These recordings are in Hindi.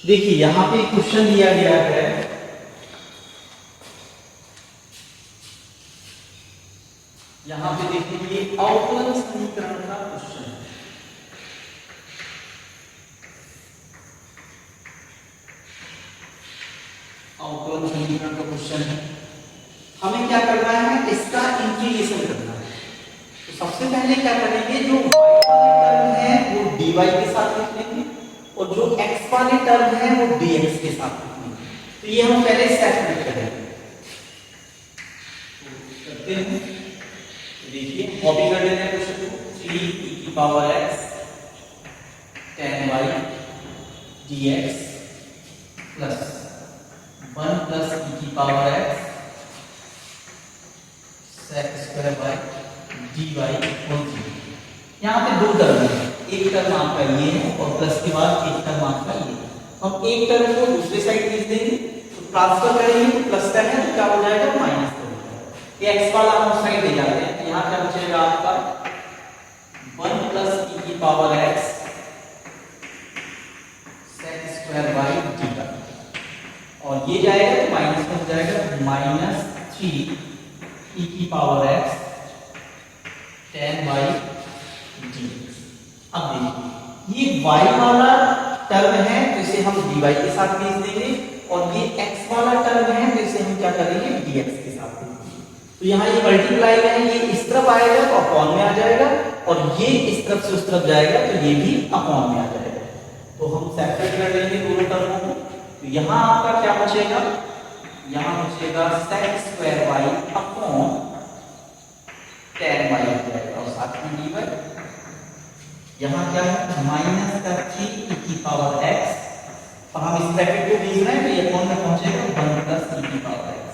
देखिए यहाँ पे क्वेश्चन दिया गया है, यहाँ पे देखिए ये अवकलन समीकरण का क्वेश्चन है। अवकलन समीकरण का क्वेश्चन है, हमें क्या करना है, इसका इंटीग्रेशन करना है। तो सबसे पहले क्या करेंगे, जो y वाले टर्म है वो dy के साथ लिख लेंगे और जो x वाले टर्म है वो dx के साथ लिख लेंगे। तो ये हम पहले सेपरेट करेंगे। तो करते हैं, देखिए कॉपी कर लेते हैं क्वेश्चन को। 3e⁻x tan y dx plus 1 plus e⁻x sec square by dy whole 0। यहाँ पे दो टर्म है, एक टर्म आपका ये है और प्लस के बाद एक टर्म आपका ये है। हम एक टर्म को दूसरे साइड लिख देंगे, तो ट्रांसफर करेंगे तो प्लस का है तो क्या हो जाएगा, माइनस का हो जाएगा। ये x वाला हम साइड ले जाते हैं, यहाँ क्या बचेगा आपका 1 plus e⁻x sec square by dy और ये जाएगा तो माइनस में हो जाएगा minus 3 e⁻x tan y dx। अब देखिए ये y वाला टर्म है तो इसे हम dy के साथ भेज देंगे और ये x वाला टर्म है तो इसे हम क्या करेंगे, dx के साथ भेज देंगे। तो यहाँ ये मल्टीप्लाई है, ये इस तरफ आएगा तो अपॉन में आ जाएगा और ये इस तरफ से उस तरफ जाएगा तो ये भी अपॉन में आ जाएगा। तो हम सेपरेट कर लेंगे दोनों टर्मों को। तो यहाँ आपका क्या बचेगा, यहाँ बचेगा sec square y upon tan y हो जाएगा और साथ में dy। यहाँ क्या है, माइनस का 3e⁻x और हम इस ब्रैकेट को भेज रहे हैं तो ये अपॉन में पहुंचेगा 1 प्लस e⁻x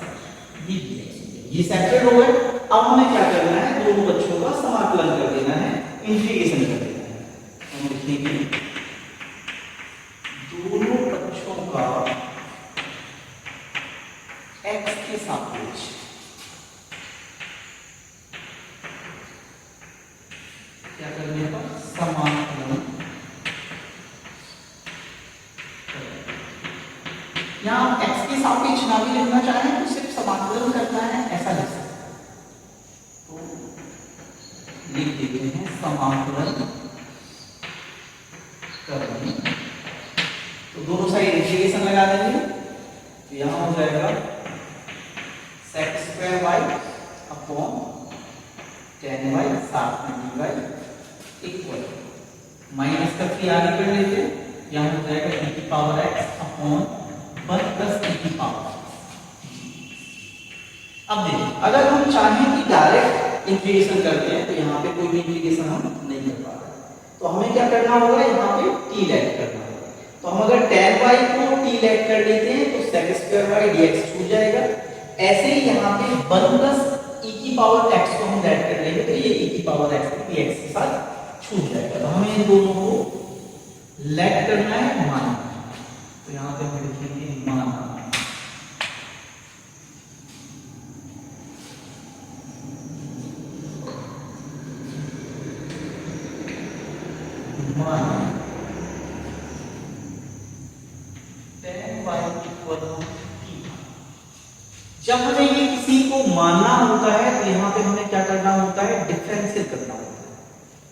ये dx। ये सेपरेट हो गए। अब हमें क्या करना है, दोनों बच्चों का समाकलन कर देना है, इंटीग्रेशन कर देना है। हम लिखेंगे दोनों बच्चों का x के सापेक्ष क्या करने का, समाकलन। यहाँ x के सापेक्ष ना भी लिखना चाहें तो सिर्फ समाकलन करना है, ऐसा लिख सकते हैं। तो लिख देते हैं समाकलन करने, तो दोनों साइड इंटीग्रेशन लगा देंगे। तो यहाँ हो जाएगा sec square y upon tan y साथ में dy इक्वल माइनस का 3 आगे कर लेते हैं, यहाँ हो जाएगा e⁻x अपॉन 1 प्लस e⁻। अब देखिए अगर हम चाहें कि डायरेक्ट इंटीग्रेशन करते हैं तो यहाँ पे कोई भी इंटीग्रेशन हम नहीं कर पा रहे, तो हमें क्या करना होगा, यहाँ पे t लेट करना होगा। तो हम अगर tan y को t लेट कर लेते हैं तो sec स्क्वायर y dx छूट जाएगा। ऐसे ही यहाँ पे 1 प्लस e⁻x को हम लेट कर लेंगे तो ये e⁻x dx के साथ छूट जाएगा। तो हमें इन दोनों को लेट करना है मान। तो यहाँ पे हम लिखेंगे मान, मान tan y equal to t। जब हमें ये किसी को मानना होता है तो यहाँ पे हमें क्या करना होता है, डिफरेंशिएट करना होता है।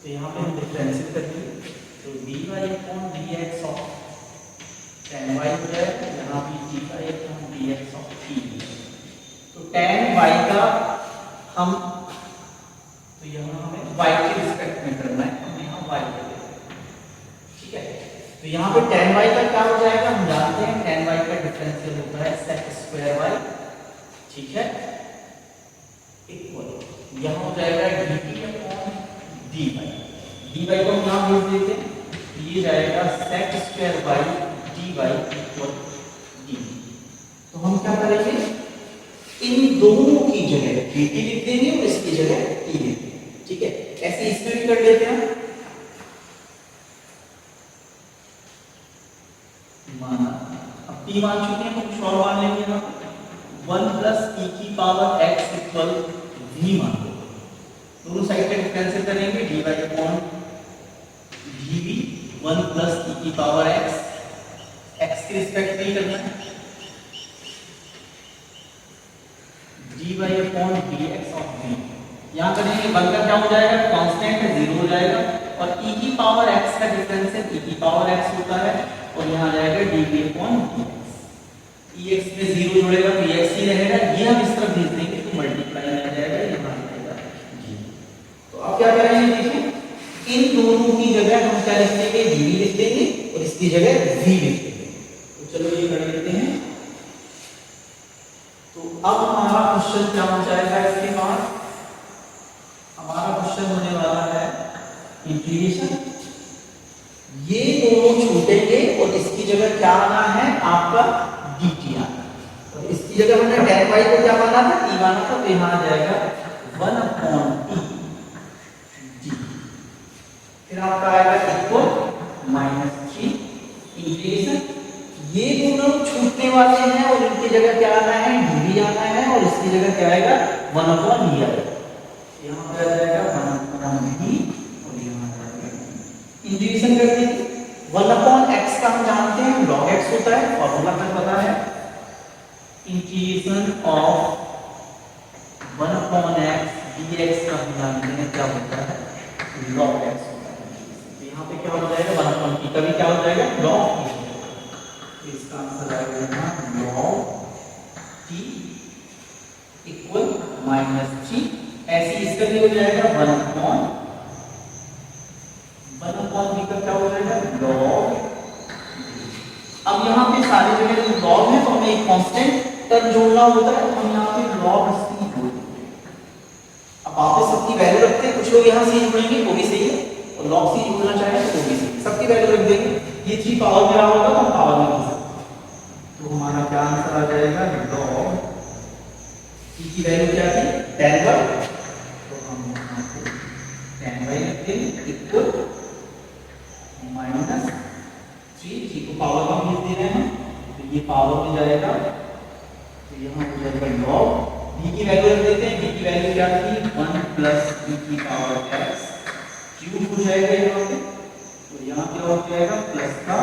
तो यहाँ पे हम डिफरेंशिएट करेंगे तो dy upon dx of tan y हो जाएगा, यहाँ भी dy upon dx of t। तो tan y का हम, तो यहाँ हमें y के रिस्पेक्ट में करना है, हम यहाँ y कर देते हैं, ठीक है। तो यहाँ पे tan y का क्या हो जाएगा, हम जानते हैं tan y का डिफरेंशियल होता है sec स्क्वायर y, ठीक है, इक्वल यहाँ हो जाएगा dt अपॉन dy। dy को हम यहाँ भेज देते हैं, ये जाएगा sec square y dy equal d। तो हम क्या करेंगे, इन दोनों की जगह dt लिख देंगे और इसकी जगह t लिख देंगे, ठीक है। ऐसे इसमें भी कर लेते हैं, माना अब t मान चुके हैं तो कुछ और मान लेंगे यहाँ 1 प्लस e⁻x इक्वल v मान लो। दोनों साइड पे डिफरेंशिएट करेंगे dy upon dv 1 plus e⁻x x के रिस्पेक्ट में ही करना है, dy upon dx of v। यहाँ करेंगे 1 का क्या हो जाएगा, कांस्टेंट है 0 हो जाएगा, और e की पावर x का डिफरेंस है, e की पावर x होता है, और यहाँ आ जाएगा dv अपॉन dx। ex में 0 जोड़ेगा तो ex ही रहेगा, ये हम इस तरफ भेज देंगे तो मल्टीप्लाई में आ जाएगा, यहाँ आ जाएगा g। तो अब क्या करेंगे, देखिए इन दोनों की जगह हम क्या लिख देंगे, dv लिख देंगे, और इसकी जगह v लिख देंगे। तो चलो ये कर लेते हैं। तो अब हमारा क्वेश्चन क्या हो जाएगा, इसके बाद हमारा क्वेश्चन होने वाला है इंटीग्रेशन। ये दोनों छूटेंगे और इसकी जगह क्या आना है, आपका dt आना। और इसकी जगह हमने tan y को क्या माना था, t माना था, तो यहाँ आ जाएगा 1 अपॉन t d। फिर आपका आएगा इक्वल -3 इंटीग्रेशन। ये दोनों छूटने वाले हैं और इनकी जगह क्या आना है, dv आना है, और इसकी जगह क्या आएगा 1 अपॉन d आएगा। यहाँ पे आ जाएगा 1 अपॉन d, और यहाँ आ जाएगा इंटीग्रेशन कर देंगे। 1 अपॉन x का हम जानते हैं log x होता है, फॉर्मूला तक पता है। Integration of 1 upon x dx का हम जानते हैं क्या होता है, log x होता है। तो यहाँ पे क्या हो जाएगा, 1 अपॉन t का भी क्या हो जाएगा, log t। इसका आंसर आएगा यहाँ log t इक्वल -3। ऐसे इसका भी हो जाएगा 1 अपॉन b का क्या हो जाएगा, log। अब यहाँ पे सारी जगह जो log है तो हमें एक कांस्टेंट टर्म जोड़ना होता है, तो हम यहाँ पे log c जोड़ देंगे। अब वापस सबकी वैल्यू रखते हैं, कुछ लोग यहाँ c जोड़ेंगे वो भी सही है, और log c जोड़ना चाहें तो वो भी सही है, सबकी वैल्यू रख देंगे। ये 3 पावर में रहा होगा तो हम पावर में लिख सकते हैं। तो हमारा क्या आंसर आ जाएगा, log c की वैल्यू क्या थी, tan y, तो हम यहाँ पे tan y लिखते हैं इक्वल -3 को पावर में भेज दे रहे हैं, तो ये पावर में जाएगा, तो यहाँ हो जाएगा log b की वैल्यू रख देते हैं। b की वैल्यू क्या थी, 1 प्लस b की पावर x क्यूब हो जाएगा यहाँ पे, तो यहाँ क्या हो जाएगा प्लस का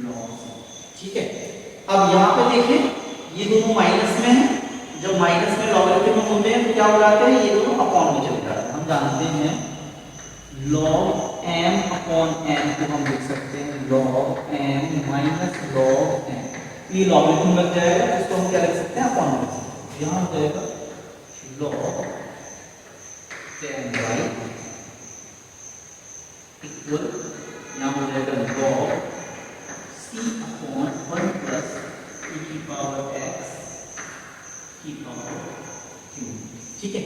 log। ठीक है, अब यहाँ पे देखिए ये दोनों माइनस में है, जब माइनस में लॉगरिथम होते हैं तो क्या हो जाते हैं, ये दोनों अपॉन में चले जाते हैं। हम जानते हैं log m अपॉन n को हम लिख सकते हैं log m minus log n। ये लॉगरिथम लग जाएगा, इसको हम क्या लिख सकते हैं, अपॉन लिख सकते हैं। यहाँ हो जाएगा log tan y इक्वल, यहाँ हो जाएगा log c upon 1 plus e की पावर x की पावर q। ठीक है।